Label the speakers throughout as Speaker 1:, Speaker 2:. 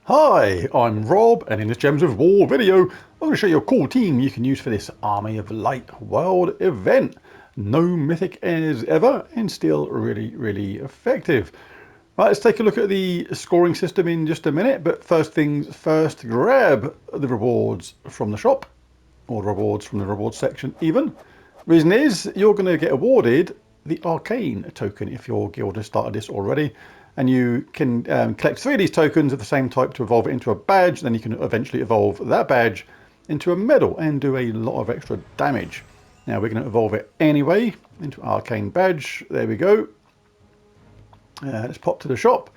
Speaker 1: Hi, I'm Rob, and in this Gems of War video, I'm going to show you a cool team you can use for this Army of Light World event. No mythic as ever, and still really effective. Right, let's take a look at the scoring system in just a minute, but first things first, grab the rewards from the shop, or rewards from the rewards section even. Reason is, you're going to get awarded the Arcane token if your guild has started this already. And you can collect 3 of these tokens of the same type to evolve it into a badge. Then you can eventually evolve that badge into a medal and do a lot of extra damage. Now we're going to evolve it anyway into Arcane badge. There we go. Let's pop to the shop.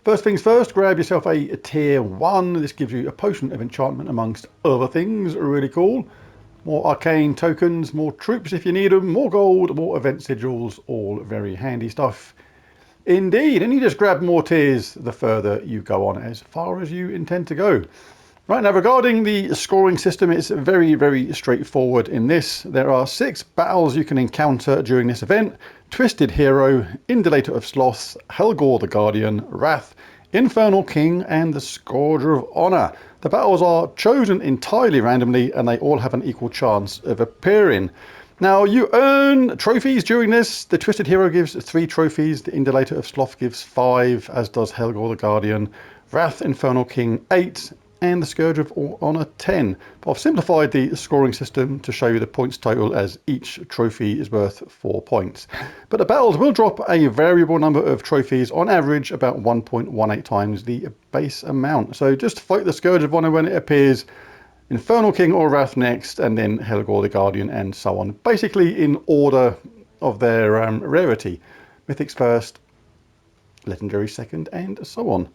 Speaker 1: First things first, grab yourself a tier 1. This gives you a potion of enchantment amongst other things. Really cool. More arcane tokens, more troops if you need them, more gold, more event sigils, all very handy stuff. Indeed, and you just grab more tiers the further you go on, as far as you intend to go. Right, now regarding the scoring system, it's very straightforward in this. There are 6 battles you can encounter during this event: Twisted Hero, Indolator of Sloths, Helgor the Guardian, Wrath, Infernal King, and the Scourger of Honor. The battles are chosen entirely randomly, and they all have an equal chance of appearing. Now, you earn trophies during this. The Twisted Hero gives 3 trophies, the Indolator of Sloth gives 5, as does Helgor the Guardian, Wrath, Infernal King 8, and the Scourge of Honor 10. But I've simplified the scoring system to show you the points total, as each trophy is worth 4 points. But the battles will drop a variable number of trophies, on average about 1.18 times the base amount. So just fight the Scourge of Honor when it appears, Infernal King or Wrath next, and then Helgor the Guardian, and so on. Basically in order of their rarity. Mythics first, Legendary second, and so on.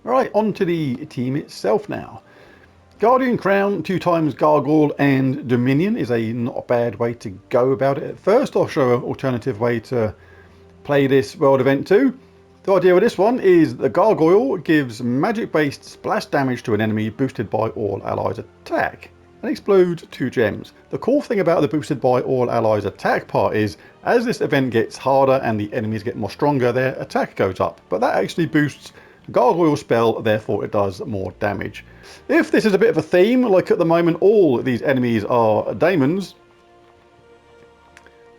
Speaker 1: Right, on to the team itself now. Guardian Crown, 2 times Gargoyle and Dominion is not a bad way to go about it at first. I'll show an alternative way to play this world event too. The idea with this one is the Gargoyle gives magic-based splash damage to an enemy boosted by all allies attack, and explodes 2 gems. The cool thing about the boosted by all allies attack part is, as this event gets harder and the enemies get more stronger, their attack goes up, but that actually boosts Gargoyle spell, therefore it does more damage. If this is a bit of a theme, like at the moment all these enemies are daemons,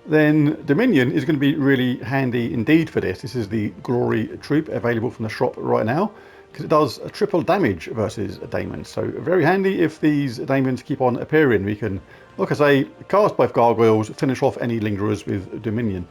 Speaker 1: then Dominion is going to be really handy indeed for this. This is the Glory Troop available from the shop right now, because it does a triple damage versus a daemon. So very handy if these daemons keep on appearing. We can, like I say, cast both Gargoyles, finish off any lingerers with Dominion.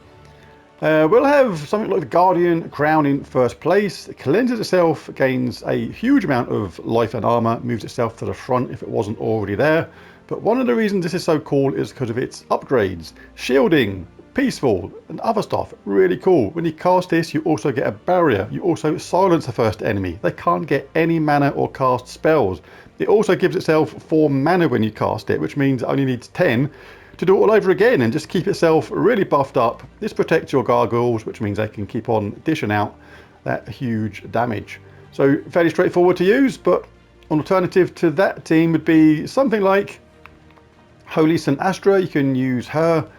Speaker 1: We'll have something like the Guardian Crown in first place. It cleanses itself, gains a huge amount of life and armor, moves itself to the front if it wasn't already there. But one of the reasons this is so cool is because of its upgrades. Shielding, peaceful, and other stuff. Really cool. When you cast this, you also get a barrier. You also silence the first enemy. They can't get any mana or cast spells. It also gives itself 4 mana when you cast it, which means it only needs 10 to do it all over again and just keep itself really buffed up. This protects your Gargoyles, which means they can keep on dishing out that huge damage. So fairly straightforward to use, but an alternative to that team would be something like Holy St. Astra. You can use her.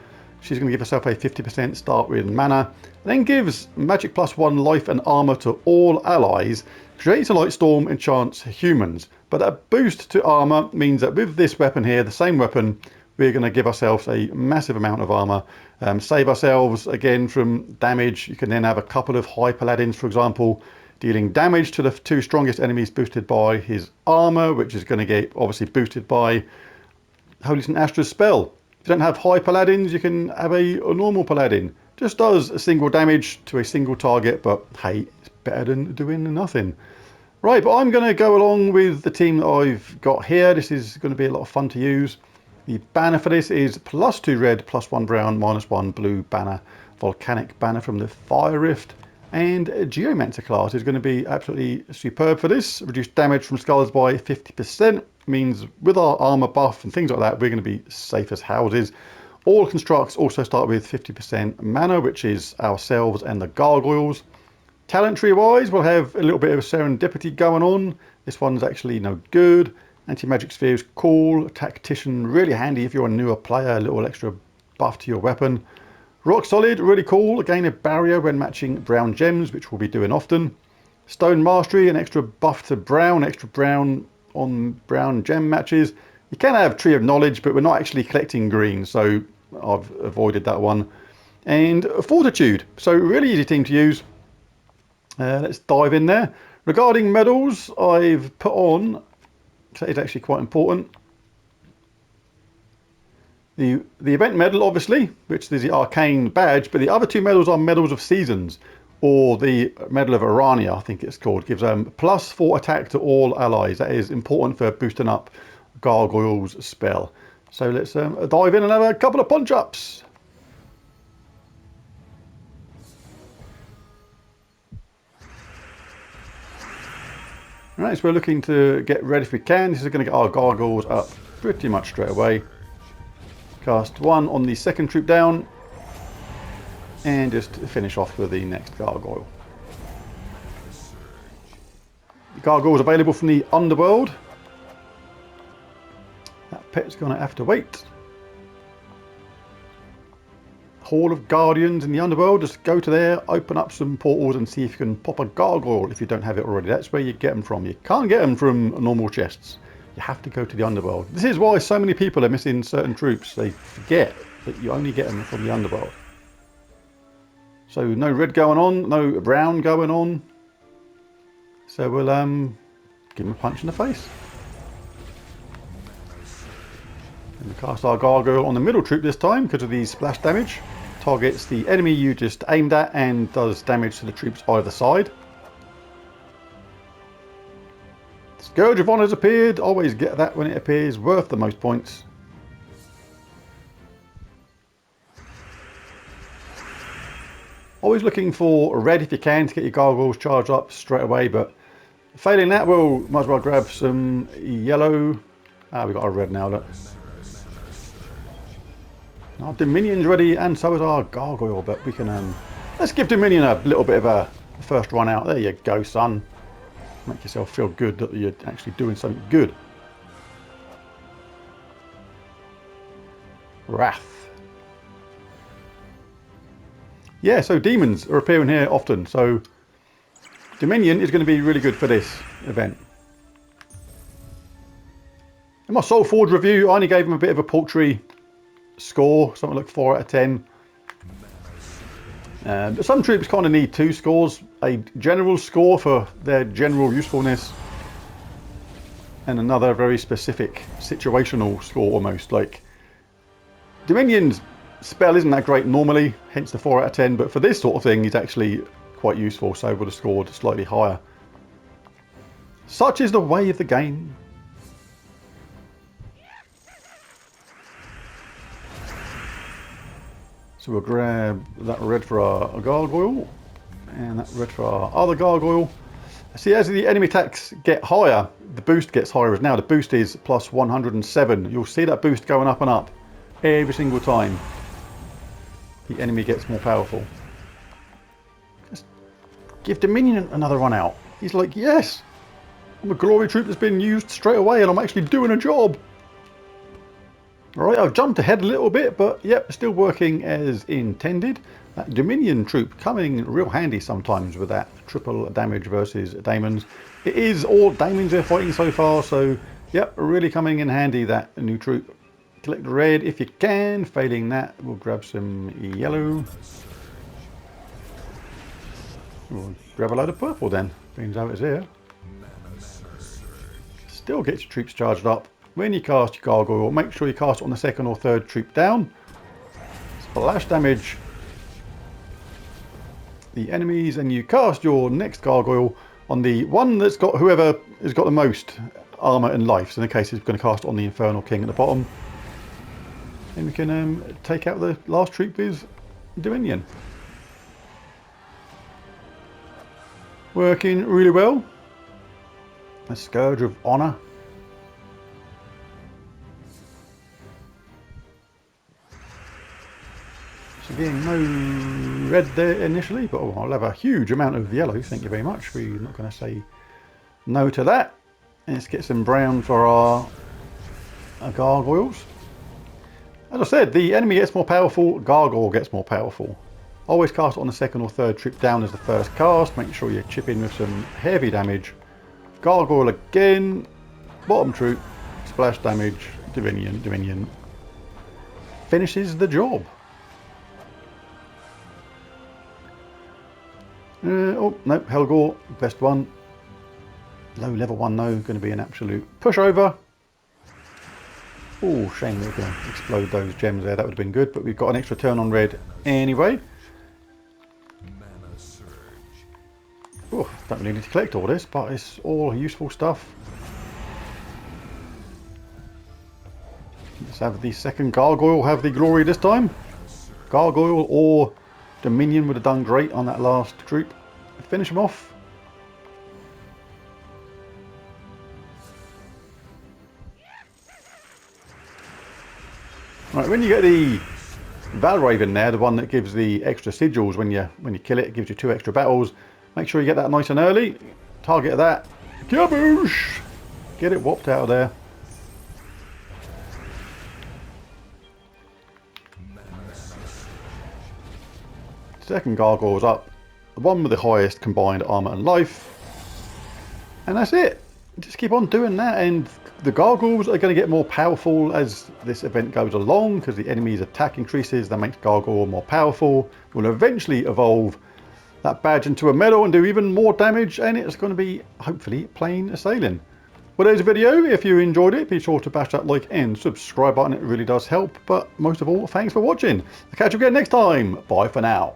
Speaker 1: She's going to give herself a 50% start with mana, and then gives magic +1 life and armor to all allies, creates a light storm, enchants humans. But a boost to armor means that with this weapon here, the same weapon, we're going to give ourselves a massive amount of armor, save ourselves again from damage. You can then have a couple of high paladins, for example, dealing damage to the 2 strongest enemies boosted by his armor, which is going to get obviously boosted by Holy St. Astra's spell. If you don't have high paladins, you can have a normal paladin. Just does a single damage to a single target, but hey, it's better than doing nothing. Right, but I'm going to go along with the team that I've got here. This is going to be a lot of fun to use. The banner for this is +2 red, +1 brown, -1 blue banner, volcanic banner from the Fire Rift, and Geomancer class is going to be absolutely superb for this. Reduced damage from skulls by 50%, means with our armor buff and things like that, we're going to be safe as houses. All constructs also start with 50% mana, which is ourselves and the Gargoyles. Talent tree wise, we'll have a little bit of serendipity going on. This one's actually no good. Anti-magic sphere is cool. Tactician, really handy if you're a newer player, a little extra buff to your weapon. Rock Solid, really cool. Again, a barrier when matching brown gems, which we'll be doing often. Stone Mastery, an extra buff to brown, extra brown on brown gem matches. You can have Tree of Knowledge, but we're not actually collecting green, so I've avoided that one. And Fortitude, so really easy team to use. Let's dive in there. Regarding medals, I've put on, that is actually quite important, the event medal, obviously, which is the arcane badge, but the other two medals are medals of seasons, or the medal of Arania, I think it's called. Gives +4 attack to all allies. That is important for boosting up Gargoyle's spell. So let's dive in and have a couple of punch ups. Alright, so we're looking to get ready if we can. This is going to get our gargoyles up pretty much straight away. Cast one on the second troop down. And just finish off with the next gargoyle. The gargoyles available from the underworld. That pet's going to have to wait. Hall of Guardians in the underworld, just go to there, open up some portals and see if you can pop a gargoyle if you don't have it already. That's where you get them from. You can't get them from normal chests. You have to go to the underworld. This is why so many people are missing certain troops. They forget that you only get them from the underworld. So no red going on, no brown going on. So we'll give them a punch in the face. And we cast our gargoyle on the middle troop this time because of the splash damage. Targets the enemy you just aimed at and does damage to the troops either side. Scourge of Honor has appeared. Always get that when it appears. Worth the most points. Always looking for red if you can to get your gargoyles charged up straight away, but failing that, we'll might as well grab some yellow. Ah, we've got our red now, look. Our Dominion's ready, and so is our gargoyle, but we can let's give Dominion a little bit of a first run out. There you go, son. Make yourself feel good that you're actually doing something good. Wrath. Yeah, so demons are appearing here often, so Dominion is going to be really good for this event. In my Soul Forge review, I only gave him a bit of a paltry score, something like 4 out of 10. But some troops kind of need 2 scores, a general score for their general usefulness and another very specific situational score almost. Like Dominion's spell isn't that great normally, hence the 4 out of 10, but for this sort of thing he's actually quite useful, so I would have scored slightly higher. Such is the way of the game. So we'll grab that red for our gargoyle and that red for our other gargoyle. See, as the enemy attacks get higher, the boost gets higher. As now the boost is plus 107. You'll see that boost going up and up every single time the enemy gets more powerful. Just give Dominion another run out. He's like, yes, I'm a glory troop that's been used straight away and I'm actually doing a job. Alright, I've jumped ahead a little bit, but yep, still working as intended. That Dominion troop coming real handy sometimes with that triple damage versus Daemons. It is all Daemons they're fighting so far, so yep, really coming in handy, that new troop. Collect red if you can. Failing that, we'll grab some yellow. We'll grab a load of purple then, being how it's here. Still gets your troops charged up. When you cast your gargoyle, make sure you cast it on the second or third troop down. Splash damage the enemies, and you cast your next gargoyle on the one that's got whoever has got the most armor and life. So in the case, it's going to cast on the Infernal King at the bottom. And we can take out the last troop with Dominion. Working really well. A Scourge of Honor. So again, no red there initially, but I'll have a huge amount of yellow, thank you very much. We're not going to say no to that. Let's get some brown for our gargoyles. As I said, the enemy gets more powerful, Gargoyle gets more powerful. Always cast on the second or third trip down as the first cast. Make sure you chip in with some heavy damage. Gargoyle again. Bottom troop. Splash damage. Dominion. Finishes the job. Oh, no, Helgor, best one. Low level one, though, going to be an absolute pushover. Oh, shame we were going to explode those gems there. That would have been good, but we've got an extra turn on red anyway. Oh, don't really need to collect all this, but it's all useful stuff. Let's have the second Gargoyle have the glory this time. Gargoyle or Dominion would have done great on that last troop. Finish them off. Right, when you get the Valraven there, the one that gives the extra sigils when you kill it, it gives you 2 extra battles. Make sure you get that nice and early. Target that. Kaboosh! Get it whopped out of there. Second Gargoyle's up. The one with the highest combined armor and life. And that's it. Just keep on doing that, and the Gargoyles are going to get more powerful as this event goes along, because the enemy's attack increases. That makes Gargoyle more powerful. Will eventually evolve that badge into a medal and do even more damage, and it's going to be hopefully plain sailing. Well, there's a video. If you enjoyed it, be sure to bash that like and subscribe button. It really does help. But most of all, thanks for watching. I'll catch you again next time. Bye for now.